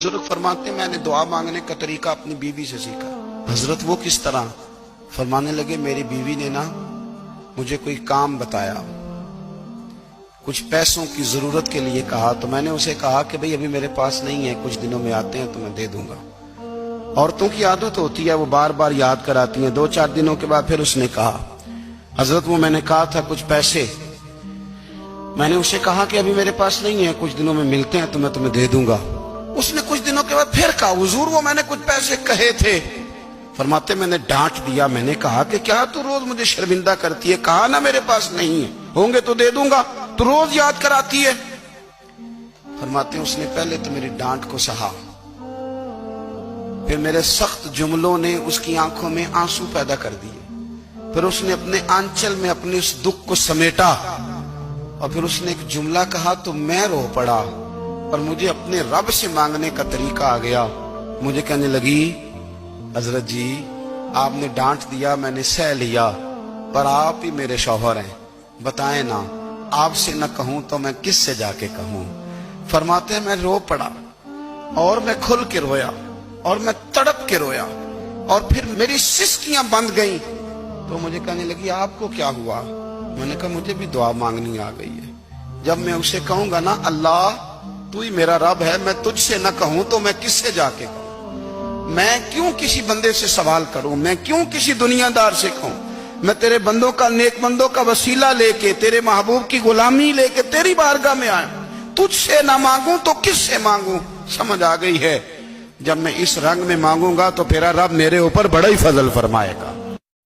बुजुर्ग फरमाते मैंने दुआ मांगने का तरीका अपनी बीवी से सीखा। हजरत वो किस तरह? फरमाने लगे मेरी बीवी ने ना मुझे कोई काम बताया, कुछ पैसों की जरूरत के लिए कहा, तो मैंने उसे कहा कि भाई अभी मेरे पास नहीं है, कुछ दिनों में आते हैं तो मैं दे दूंगा। औरतों की आदत होती है, वो बार बार याद कराती हैं। 2-4 दिनों के बाद फिर उसने कहा हजरत वो मैंने कहा था कुछ पैसे, मैंने उसे कहा कि अभी मेरे पास नहीं है, कुछ दिनों में मिलते हैं तो मैं तुम्हें दे दूंगा। उसने कुछ दिनों के बाद फिर कहा हुजूर वो मैंने कुछ पैसे कहे थे। फरमाते मैंने डांट दिया, मैंने कहा कि क्या तू रोज मुझे शर्मिंदा करती है, कहा ना मेरे पास नहीं है, होंगे तो दे दूंगा, तू रोज याद कराती है। फरमाते उसने पहले तो मेरी डांट को सहा, फिर मेरे सख्त जुमलों ने उसकी आंखों में आंसू पैदा कर दिए, फिर उसने अपने आंचल में अपने उस दुख को समेटा और फिर उसने एक जुमला कहा तो मैं रो पड़ा और मुझे अपने रब से मांगने का तरीका आ गया। मुझे कहने लगी हजरत जी आपने डांट दिया, मैंने सह लिया, पर आप ही मेरे शौहर हैं, बताएं ना, आपसे न कहूं तो मैं किस से जाके कहूं। फरमाते हैं मैं रो पड़ा और मैं खुल के रोया और मैं तड़प के रोया और फिर मेरी सिसकियां बंद गईं। तो मुझे कहने लगी आपको क्या हुआ? मैंने कहा मुझे भी दुआ मांगनी आ गई है। जब मैं उसे कहूंगा ना अल्लाह तू ही मेरा रब है, मैं तुझसे न कहूं तो मैं किससे जाके कहूं, मैं क्यों किसी बंदे से सवाल करूं, मैं क्यों किसी दुनियादार से कहूं, मैं तेरे बंदों का नेक बंदों का वसीला लेके तेरे महबूब की गुलामी लेके तेरी बारगाह में आया, तुझसे ना मांगूं तो किससे मांगूं। समझ आ गई है, जब मैं इस रंग में मांगूंगा तो तेरा रब मेरे ऊपर बड़ा ही फजल फरमाएगा।